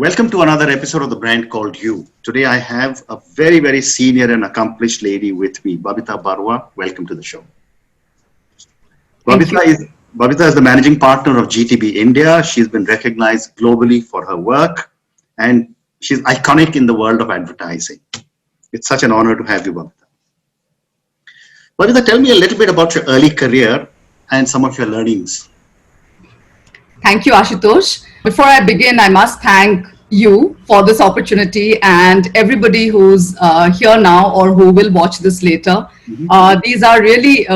Welcome to another episode of the brand called You. Today I have a very senior and accomplished lady with me, Babita Baruah. Welcome to the show. Thank you. Babita is the managing partner of GTB India. She's been recognized globally for her work and she's iconic in the world of advertising. It's such an honor to have you, Babita. Babita, tell me a little bit about your early career and some of your learnings. Thank you, Ashutosh. Before I begin, I must thank you for this opportunity and everybody who's here now or who will watch this later. These are really,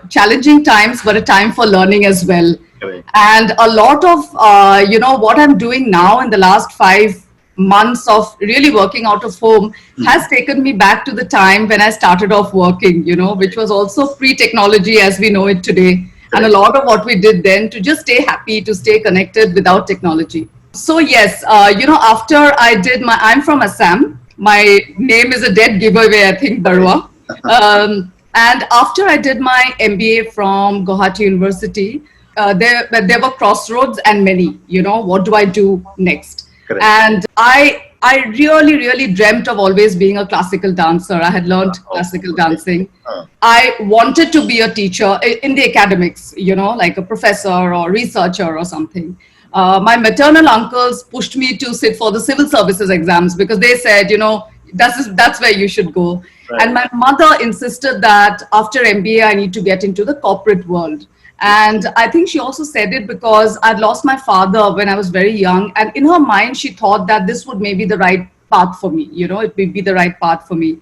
challenging times, but a time for learning as well. Correct. And a lot of, what I'm doing now in the last 5 months of really working out of home has taken me back to the time when I started off working, which was also pre-technology as we know it today. And a lot of what we did then to just stay happy, to stay connected without technology. So yes, after I'm from Assam. My name is a dead giveaway, I think, Baruah. And after I did my MBA from Guwahati University, there were crossroads and many, what do I do next? Correct. And I really dreamt of always being a classical dancer. I had learned classical dancing. I wanted to be a teacher in the academics, like a professor or researcher or something. My maternal uncles pushed me to sit for the civil services exams because they said, that's where you should go. Right. And my mother insisted that after MBA, I need to get into the corporate world. And I think she also said it because I'd lost my father when I was very young. And in her mind, she thought that this would maybe the right path for me. It would be the right path for me.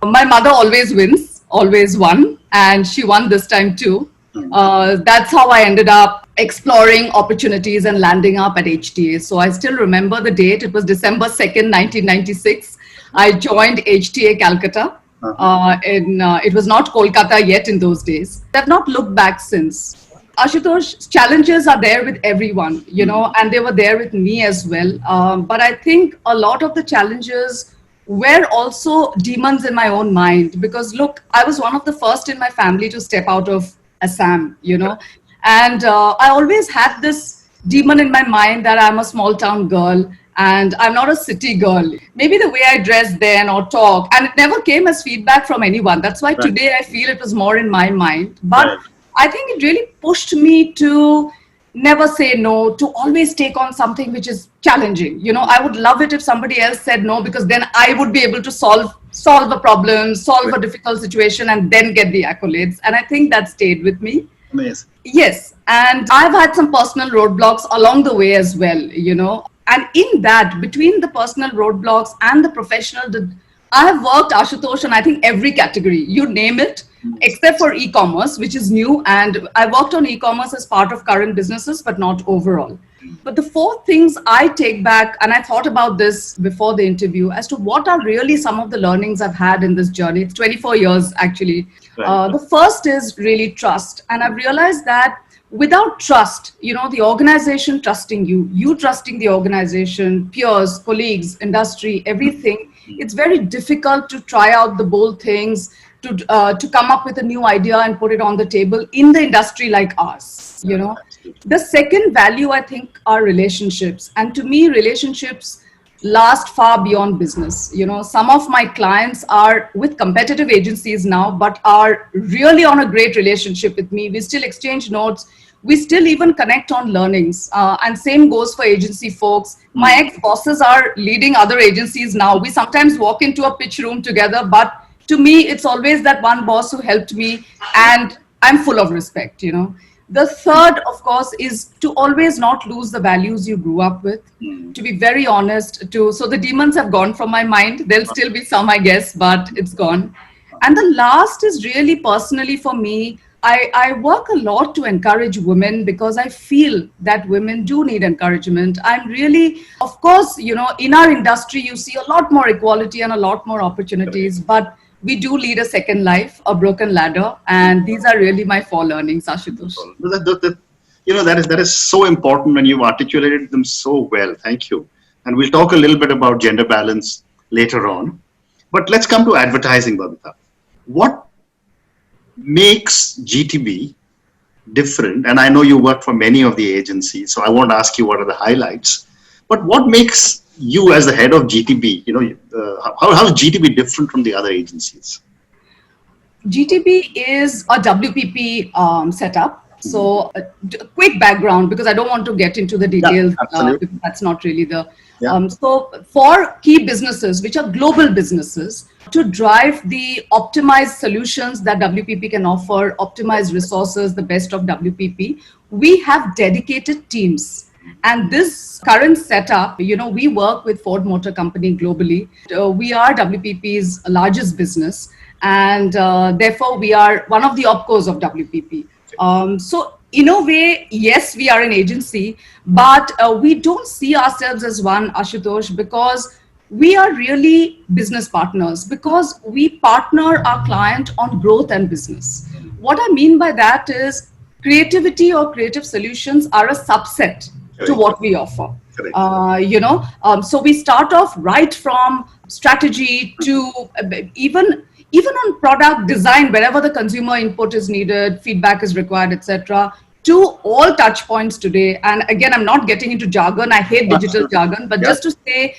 My mother always wins, always won. And she won this time too. That's how I ended up exploring opportunities and landing up at HTA. So I still remember the date. It was December 2nd, 1996. I joined HTA Calcutta. It was not Kolkata yet in those days. I've not looked back since. Ashutosh, challenges are there with everyone, and they were there with me as well. But I think a lot of the challenges were also demons in my own mind because look, I was one of the first in my family to step out of Assam, and I always had this demon in my mind that I'm a small town girl. And I'm not a city girl. Maybe the way I dressed then or talk, and it never came as feedback from anyone. That's why today I feel it was more in my mind. But I think it really pushed me to never say no, to always take on something which is challenging. I would love it if somebody else said no, because then I would be able to solve a problem, solve a difficult situation, and then get the accolades. And I think that stayed with me. Amazing. Yes. And I've had some personal roadblocks along the way as well, And in that, between the personal roadblocks and the professional, I have worked, Ashutosh, on I think every category, you name it, except for e-commerce, which is new. And I worked on e-commerce as part of current businesses, but not overall. But the four things I take back, and I thought about this before the interview, as to what are really some of the learnings I've had in this journey. It's 24 years, actually. The first is really trust. And I've realized that without trust, the organization trusting you trusting the organization, peers, colleagues, industry, everything, it's very difficult to try out the bold things, to come up with a new idea and put it on the table in the industry like ours, The second value, I think, are relationships. And to me, relationships last far beyond business. Some of my clients are with competitive agencies now, but are really on a great relationship with me. We still exchange notes. We still even connect on learnings. And same goes for agency folks. My ex-bosses are leading other agencies now. We sometimes walk into a pitch room together, but to me, it's always that one boss who helped me, and I'm full of respect, The third, of course, is to always not lose the values you grew up with, to be very honest. So the demons have gone from my mind. There'll still be some, I guess, but it's gone. And the last is really personally for me, I work a lot to encourage women because I feel that women do need encouragement. I'm really, of course, in our industry, you see a lot more equality and a lot more opportunities, but we do lead a second life, a broken ladder. And these are really my four learnings, Ashutosh. That is so important, and you've articulated them so well. Thank you. And we'll talk a little bit about gender balance later on. But let's come to advertising, Babita. What makes GTB different? And I know you work for many of the agencies, so I won't ask you what are the highlights. But what makes you as the head of GTB, how is GTB different from the other agencies? GTB is a WPP setup. So, quick background, because I don't want to get into the details. Absolutely. Because that's not really the. Yeah. So, for key businesses, which are global businesses, to drive the optimized solutions that WPP can offer, optimized resources, the best of WPP, we have dedicated teams. And this current setup, we work with Ford Motor Company globally. We are WPP's largest business, and therefore we are one of the opcos of WPP. So in a way, yes, we are an agency, but we don't see ourselves as one, Ashutosh, because we are really business partners, because we partner our client on growth and business. What I mean by that is creativity or creative solutions are a subset to what we offer. So we start off right from strategy to even on product design, wherever the consumer input is needed, feedback is required, etc., to all touch points today. And again, I'm not getting into jargon. I hate digital jargon, but just to say,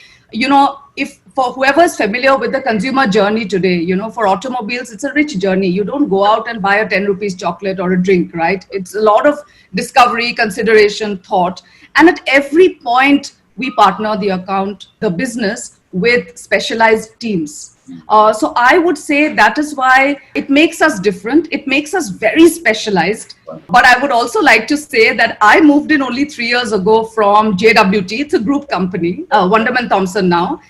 if for whoever is familiar with the consumer journey today, for automobiles, it's a rich journey. You don't go out and buy a 10 rupees chocolate or a drink, right? It's a lot of discovery, consideration, thought. And at every point, we partner the business with specialized teams. So I would say that is why it makes us different. It makes us very specialized. But I would also like to say that I moved in only 3 years ago from JWT. It's a group company, Wunderman Thompson now.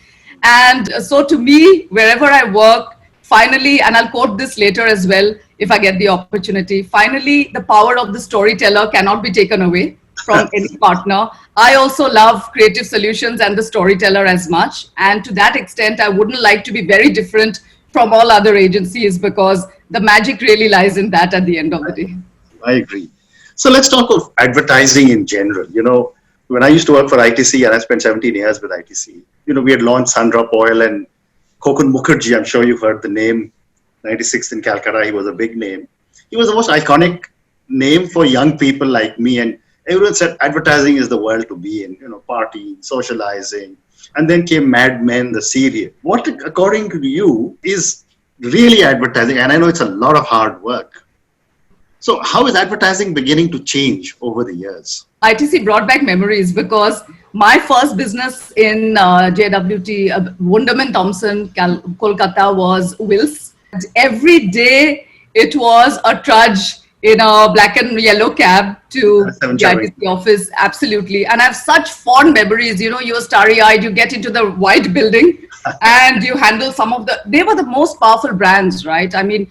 And so to me, wherever I work, finally, and I'll quote this later as well, if I get the opportunity, finally, the power of the storyteller cannot be taken away from any partner. I also love creative solutions and the storyteller as much. And to that extent, I wouldn't like to be very different from all other agencies, because the magic really lies in that at the end of the day. I agree. So let's talk of advertising in general. When I used to work for ITC, and I spent 17 years with ITC, we had launched Sundrop Oil, and Kokun Mukherjee, I'm sure you've heard the name, 96 in Calcutta, he was a big name. He was the most iconic name for young people like me, and everyone said advertising is the world to be in, partying, socializing. And then came Mad Men, the serial. What, according to you, is really advertising? And I know it's a lot of hard work. So how is advertising beginning to change over the years? ITC brought back memories, because my first business in JWT, Wunderman Thompson, Kolkata, was Wills. Every day it was a trudge in a black and yellow cab to the ITC office. Absolutely. And I have such fond memories. You're starry-eyed, you get into the white building and you handle they were the most powerful brands, right? I mean,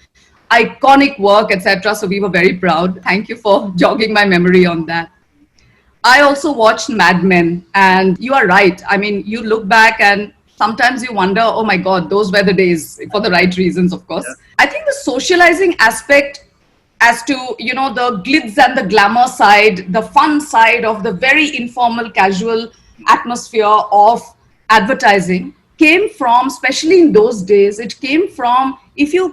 iconic work, etc. So we were very proud. Thank you for jogging my memory on that. I also watched Mad Men, and you are right. I mean, you look back and sometimes you wonder, oh my God, those were the days, for the right reasons, of course. Yeah. I think the socializing aspect, as to, the glitz and the glamour side, the fun side of the very informal, casual atmosphere of advertising, came from, especially in those days, it came from, if you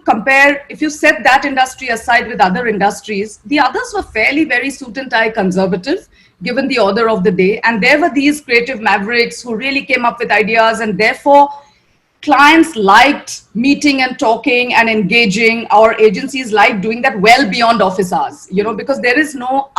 set that industry aside with other industries, the others were fairly very suit and tie conservative, given the order of the day. And there were these creative mavericks who really came up with ideas, and therefore clients liked meeting and talking and engaging. Our agencies liked doing that well beyond office hours, because there is no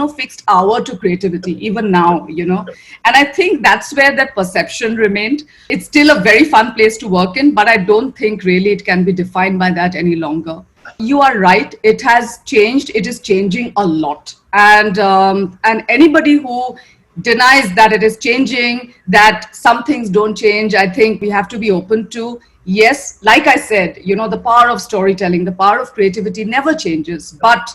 fixed hour to creativity, even now, And I think that's where that perception remained. It's still a very fun place to work in, but I don't think really it can be defined by that any longer. You are right. It has changed. It is changing a lot. And anybody who denies that it is changing, that some things don't change, I think we have to be open to. Yes, like I said, the power of storytelling, the power of creativity never changes. But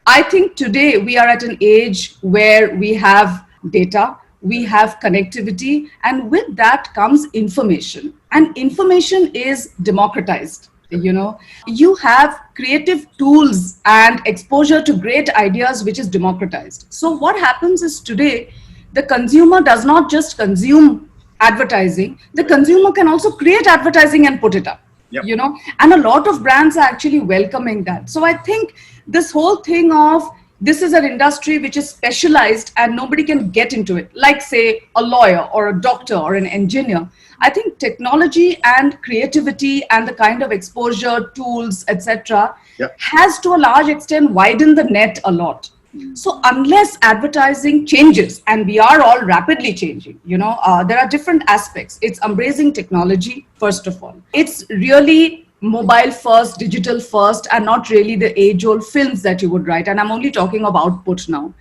I think today we are at an age where we have data, we have connectivity, and with that comes information. And information is democratized. You have creative tools and exposure to great ideas, which is democratized. So what happens is today, the consumer does not just consume advertising, the consumer can also create advertising and put it up. And a lot of brands are actually welcoming that. So I think this whole thing of, this is an industry which is specialized and nobody can get into it, like say a lawyer or a doctor or an engineer. I think technology and creativity and the kind of exposure, tools, etc., has to a large extent widened the net a lot. So unless advertising changes, and we are all rapidly changing, there are different aspects. It's embracing technology, first of all. It's really mobile first, digital first, and not really the age-old films that you would write. And I'm only talking of output now.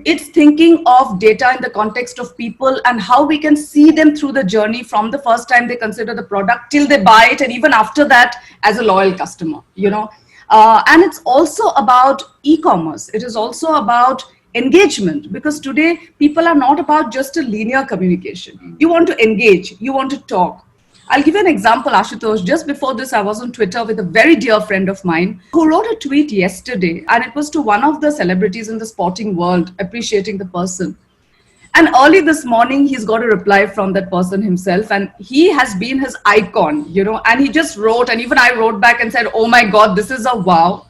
It's thinking of data in the context of people and how we can see them through the journey from the first time they consider the product till they buy it, and even after that as a loyal customer, and it's also about e-commerce. It is also about engagement, because today people are not about just a linear communication. You want to engage, you want to talk. I'll give you an example, Ashutosh. Just before this, I was on Twitter with a very dear friend of mine who wrote a tweet yesterday, and it was to one of the celebrities in the sporting world, appreciating the person. And early this morning, he's got a reply from that person himself, and he has been his icon, and he just wrote, and even I wrote back and said, oh my God, this is a wow.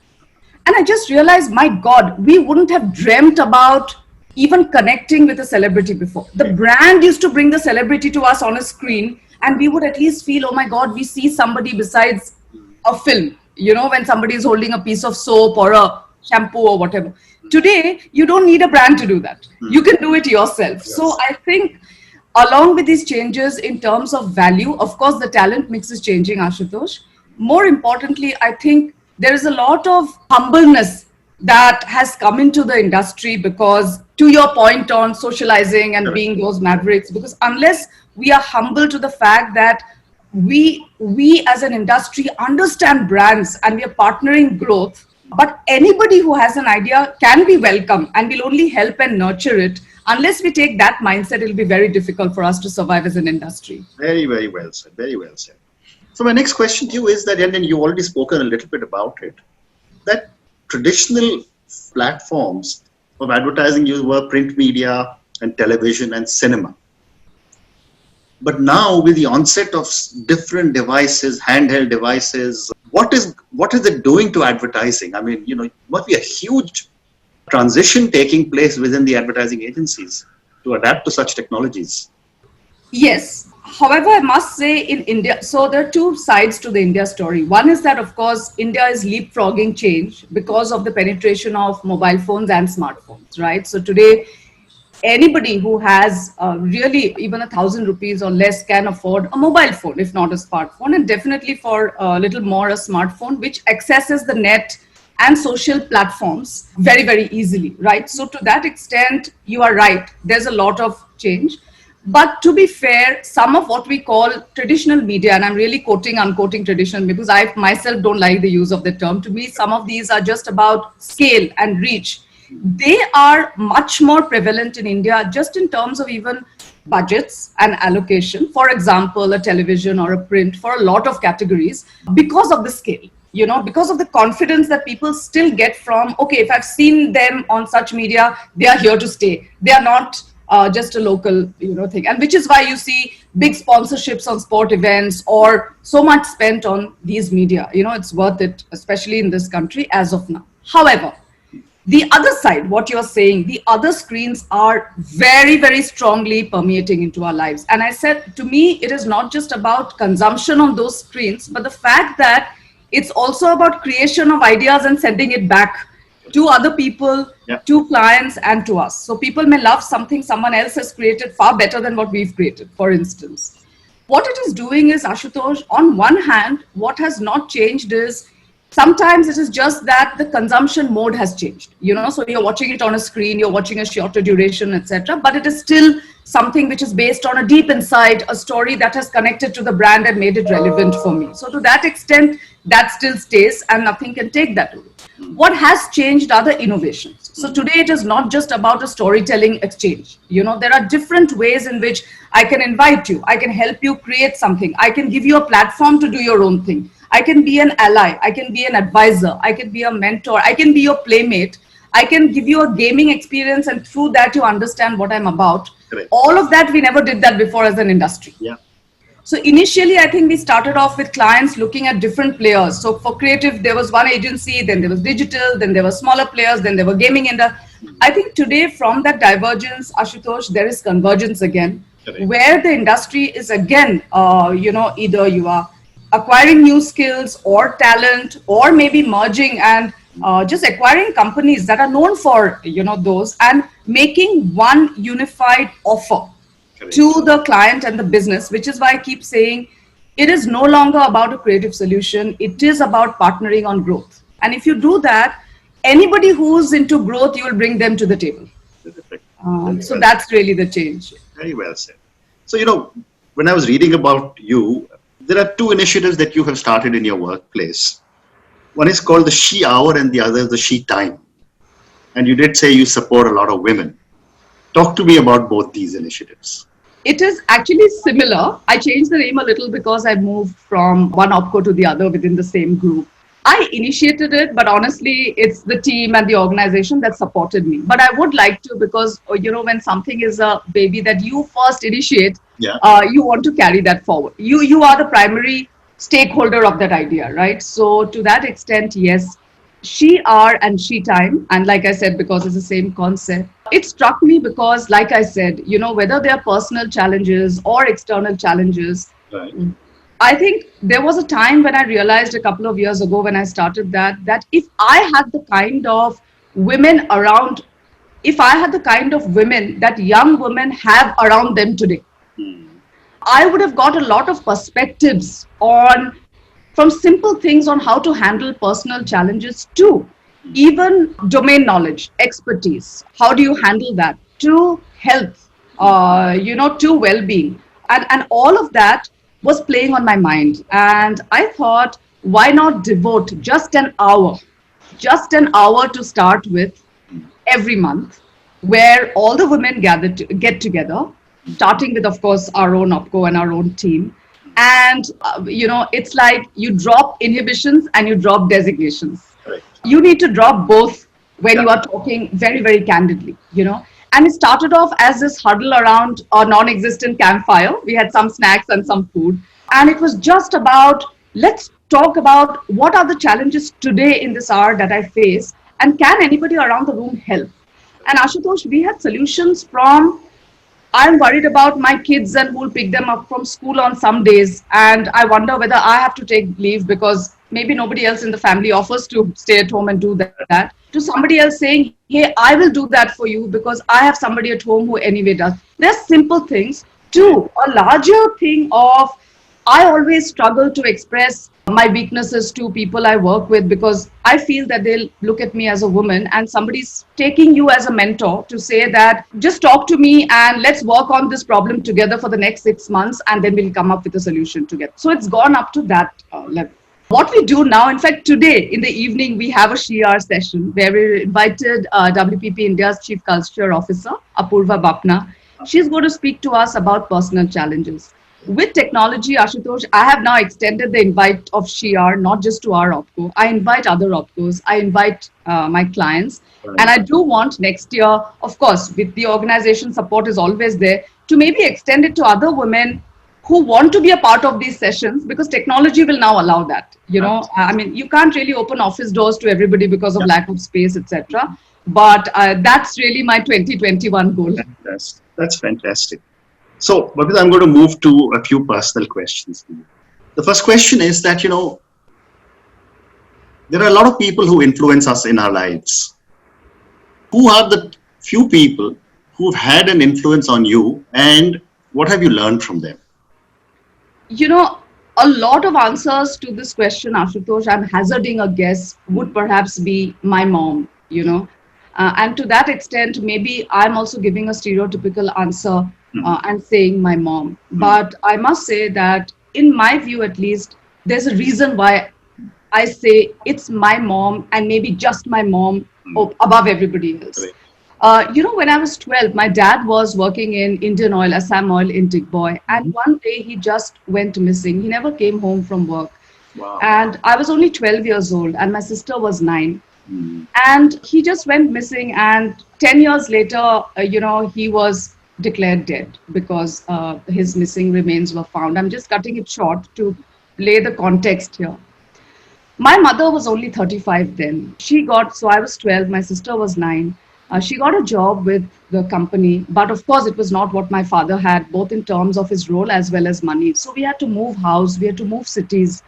And I just realized, my God, we wouldn't have dreamt about even connecting with a celebrity before. The brand used to bring the celebrity to us on a screen, and we would at least feel, oh my God, we see somebody besides a film, when somebody is holding a piece of soap or a shampoo or whatever. Today, you don't need a brand to do that. You can do it yourself. Yes. So I think along with these changes in terms of value, of course, the talent mix is changing, Ashutosh. More importantly, I think there is a lot of humbleness that has come into the industry, because to your point on socializing and being those mavericks, because unless we are humble to the fact that we as an industry understand brands and we are partnering growth, but anybody who has an idea can be welcome and will only help and nurture it. Unless we take that mindset, it will be very difficult for us to survive as an industry. Very, very well said. Very well said. So my next question to you is that, and you've already spoken a little bit about it, that traditional platforms of advertising were print media and television and cinema. But now with the onset of different devices, handheld devices, what is it doing to advertising? I mean, must be a huge transition taking place within the advertising agencies to adapt to such technologies. Yes. However, I must say in India, so there are two sides to the India story. One is that, of course, India is leapfrogging change because of the penetration of mobile phones and smartphones, right? So today, anybody who has really even 1,000 rupees or less can afford a mobile phone, if not a smartphone, and definitely for a little more a smartphone, which accesses the net and social platforms very, very easily, right? So to that extent, you are right. There's a lot of change. But to be fair, some of what we call traditional media, and I'm really unquoting traditional, because I myself don't like the use of the term. To me, some of these are just about scale and reach. They are much more prevalent in India, just in terms of even budgets and allocation. For example, a television or a print for a lot of categories, because of the scale, because of the confidence that people still get from, okay, if I've seen them on such media, they are here to stay. They are not just a local, thing. And which is why you see big sponsorships on sport events or so much spent on these media. It's worth it, especially in this country as of now. However, the other side, what you're saying, the other screens are very, very strongly permeating into our lives. And I said, to me, it is not just about consumption on those screens, but the fact that it's also about creation of ideas and sending it back to other people, to clients, and to us. So people may love something someone else has created far better than what we've created, for instance. What it is doing is, Ashutosh, on one hand, what has not changed is, sometimes it is just that the consumption mode has changed, so you're watching it on a screen, you're watching a shorter duration, etc. But it is still something which is based on a deep insight, a story that has connected to the brand and made it relevant for me. So to that extent, that still stays and nothing can take that away. What has changed are the innovations. So today it is not just about a storytelling exchange. There are different ways in which I can invite you, I can help you create something, I can give you a platform to do your own thing. I can be an ally, I can be an advisor, I can be a mentor, I can be your playmate, I can give you a gaming experience, and through that you understand what I'm about. Correct. All of that, we never did that before as an industry. Yeah. So initially, I think we started off with clients looking at different players. So for creative, there was one agency, then there was digital, then there were smaller players, then there were gaming. I think today, from that divergence, Ashutosh, there is convergence again, Correct. where the industry is again, either you are acquiring new skills or talent, or maybe merging and just acquiring companies that are known for, those, and making one unified offer Correct. to the client and the business, which is why I keep saying it is no longer about a creative solution. It is about partnering on growth. And if you do that, anybody who's into growth, you will bring them to the table. Perfect. So that's really the change. Very well said. So, when I was reading about you, there are two initiatives that you have started in your workplace. One is called the She Hour and the other is the She Time. And you did say you support a lot of women. Talk to me about both these initiatives. It is actually similar. I changed the name a little because I moved from one opco to the other within the same group. I initiated it, but honestly, it's the team and the organization that supported me. But I would like to, because, when something is a baby that you first initiate, Yeah. you want to carry that forward. You are the primary stakeholder of that idea, right? So to that extent, yes, She Are and She Time. And like I said, because it's the same concept, it struck me because, like I said, whether they are personal challenges or external challenges, Right. I think there was a time when I realized a couple of years ago when I started that if I had the kind of women around, if I had the kind of women that young women have around them today, I would have got a lot of perspectives on, from simple things on how to handle personal challenges to even domain knowledge, expertise. How do you handle that? To health, to well-being. And all of that was playing on my mind. And I thought, why not devote just an hour to start with every month, where all the women get together, starting with, of course, our own opco and our own team. And, it's like you drop inhibitions and you drop designations. Correct. You need to drop both when you are talking very, very candidly. And it started off as this huddle around a non-existent campfire. We had some snacks and some food. And it was just about, let's talk about what are the challenges today in this hour that I face, and can anybody around the room help? And Ashutosh, we had solutions from, I'm worried about my kids and who will pick them up from school on some days. And I wonder whether I have to take leave because maybe nobody else in the family offers to stay at home and do that. To somebody else saying, hey, I will do that for you because I have somebody at home who anyway does. There's simple things. To a larger thing of, I always struggle to express my weaknesses to people I work with because I feel that they'll look at me as a woman, and somebody's taking you as a mentor to say that just talk to me and let's work on this problem together for the next 6 months and then we'll come up with a solution together. So it's gone up to that level. What we do now, in fact, today in the evening, we have a She-R session where we invited WPP India's Chief Culture Officer, Apurva Bapna. She's going to speak to us about personal challenges. With technology, Ashutosh, I have now extended the invite of She-R not just to our opco. I invite other opcos. I invite my clients. Right. And I do want next year, of course, with the organization support is always there, to maybe extend it to other women who want to be a part of these sessions, because technology will now allow that. I mean, you can't really open office doors to everybody because of lack of space, etc. But that's really my 2021 goal. That's fantastic. So, Babita, I'm going to move to a few personal questions. The first question is that, there are a lot of people who influence us in our lives. Who are the few people who've had an influence on you, and what have you learned from them? A lot of answers to this question, Ashutosh, I'm hazarding a guess, would perhaps be my mom, and to that extent, maybe I'm also giving a stereotypical answer and saying my mom. But I must say that, in my view at least, there's a reason why I say it's my mom and maybe just my mom above everybody else. When I was 12, my dad was working in Indian Oil, Assam Oil in Digboy. And one day he just went missing. He never came home from work. Wow. And I was only 12 years old and my sister was 9. And he just went missing. And 10 years later, he was declared dead because his missing remains were found. I'm just cutting it short to lay the context here. My mother was only 35 then. So I was 12, my sister was 9. She got a job with the company, but of course, it was not what my father had, both in terms of his role as well as money. So we had to move house, we had to move cities,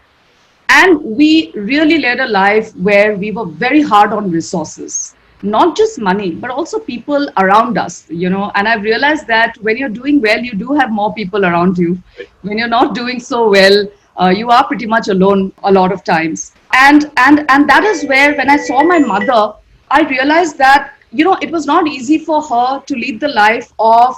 and we really led a life where we were very hard on resources, not just money, but also people around us, And I've realized that when you're doing well, you do have more people around you. When you're not doing so well, you are pretty much alone a lot of times. And that is where, when I saw my mother, I realized that, it was not easy for her to lead the life of,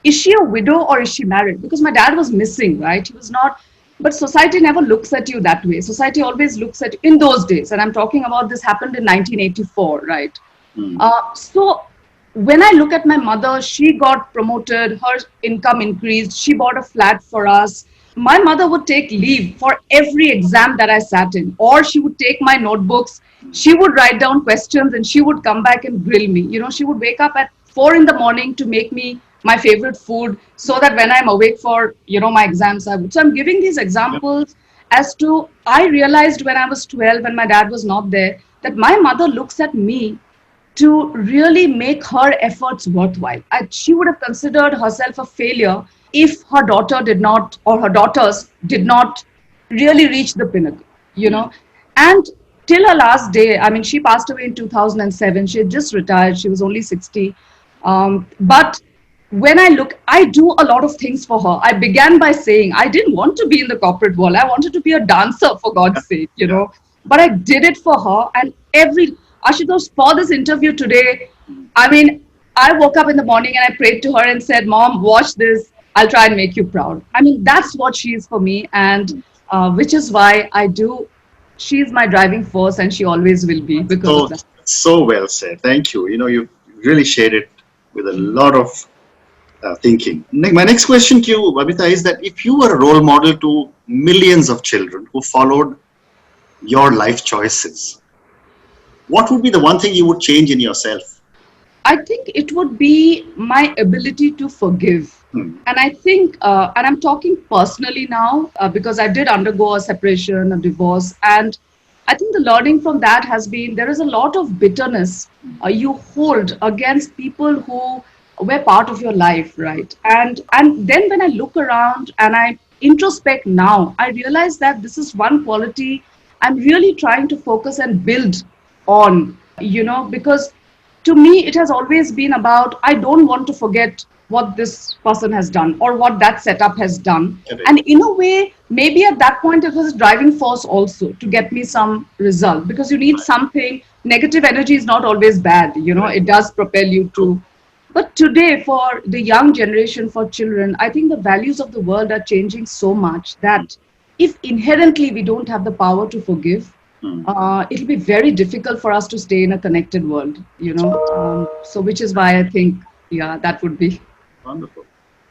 is she a widow or is she married? Because my dad was missing, right? He was not, but society never looks at you that way. Society always looks at you in those days. And I'm talking about, this happened in 1984, right? So when I look at my mother, she got promoted, her income increased, she bought a flat for us. My mother would take leave for every exam that I sat in, or she would take my notebooks, she would write down questions, and she would come back and grill me. She would wake up at 4 in the morning to make me my favorite food so that when I'm awake for, my exams, I would. So I'm giving these examples as to, I realized when I was 12, when my dad was not there, that my mother looks at me to really make her efforts worthwhile. She would have considered herself a failure if her daughter did not, or her daughters did not really reach the pinnacle. And till her last day, I mean, she passed away in 2007. She had just retired. She was only 60. But when I do a lot of things for her. I began by saying I didn't want to be in the corporate world. I wanted to be a dancer, for God's sake. But I did it for her. And Ashutosh, for this interview today, I mean, I woke up in the morning and I prayed to her and said, Mom, watch this. I'll try and make you proud. I mean, that's what she is for me. And which is why she's my driving force, and she always will be because of that. So well said. Thank you. You really shared it with a lot of thinking. My next question to you, Babita, is that if you were a role model to millions of children who followed your life choices, what would be the one thing you would change in yourself? I think it would be my ability to forgive. And I think, and I'm talking personally now, because I did undergo a separation, a divorce. And I think the learning from that has been, there is a lot of bitterness you hold against people who were part of your life, right? And then when I look around and I introspect now, I realize that this is one quality I'm really trying to focus and build on, because to me, it has always been about, I don't want to forget what this person has done or what that setup has done. And in a way, maybe at that point, it was a driving force also to get me some result, because you need something. Negative energy is not always bad, it does propel you to. But today, for the young generation, for children, I think the values of the world are changing so much that if inherently we don't have the power to forgive, it'll be very difficult for us to stay in a connected world, so which is why I think, that would be. Wonderful.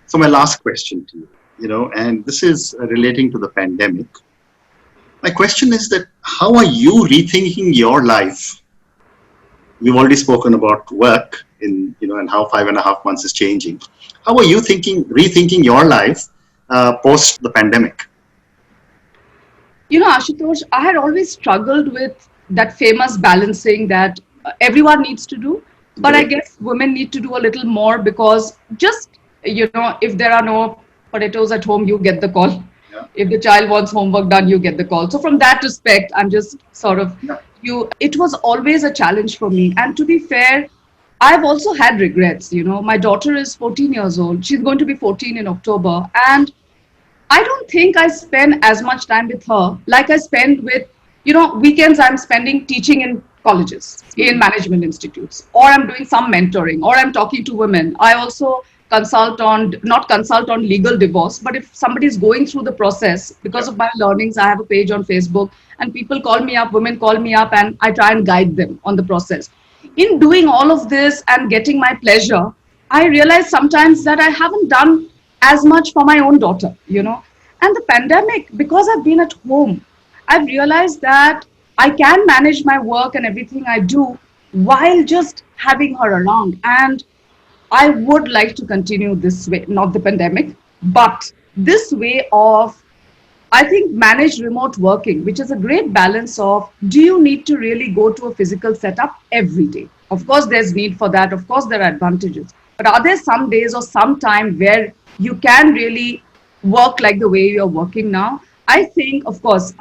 So my last question to you, and this is relating to the pandemic. My question is that how are you rethinking your life? We've already spoken about work and how 5.5 months is changing. How are you rethinking your life post the pandemic? Ashutosh, I had always struggled with that famous balancing that everyone needs to do. But I guess women need to do a little more, because just, if there are no potatoes at home, you get the call. Yeah. If the child wants homework done, you get the call. So from that respect, I'm just sort of, it was always a challenge for me. And to be fair, I've also had regrets. My daughter is 14 years old. She's going to be 14 in October. And I don't think I spend as much time with her like I spend with, weekends I'm spending teaching in colleges, in management institutes, or I'm doing some mentoring, or I'm talking to women. I also not consult on legal divorce, but if somebody is going through the process, because of my learnings, I have a page on Facebook, and people call me up, women call me up, and I try and guide them on the process. In doing all of this and getting my pleasure, I realize sometimes that I haven't done as much for my own daughter, And the pandemic, because I've been at home, I've realized that I can manage my work and everything I do while just having her around. And I would like to continue this way, not the pandemic, but this way of, I think, manage remote working, which is a great balance of, do you need to really go to a physical setup every day? Of course, there's need for that. Of course, there are advantages. But are there some days or some time where you can really work like the way you're working now? I think, of course,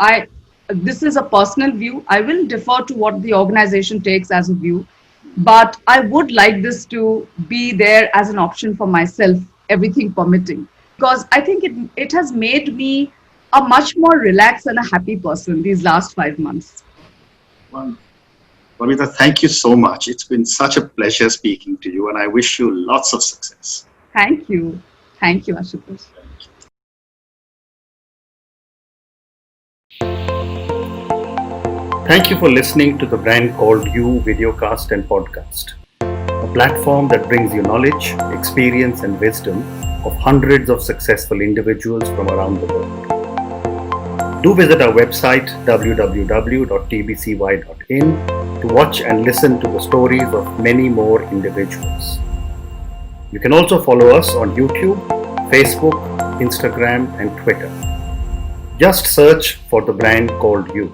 this is a personal view. I will defer to what the organization takes as a view, but I would like this to be there as an option for myself, everything permitting, because I think it has made me a much more relaxed and a happy person these last 5 months. Wonderful. Babita, thank you so much. It's been such a pleasure speaking to you, and I wish you lots of success. Thank you. Thank you, Ashutosh. Thank you for listening to the Brand Called You videocast and podcast, a platform that brings you knowledge, experience, and wisdom of hundreds of successful individuals from around the world. Do visit our website www.tbcy.in to watch and listen to the stories of many more individuals. You can also follow us on YouTube, Facebook, Instagram, and Twitter. Just search for the Brand Called You.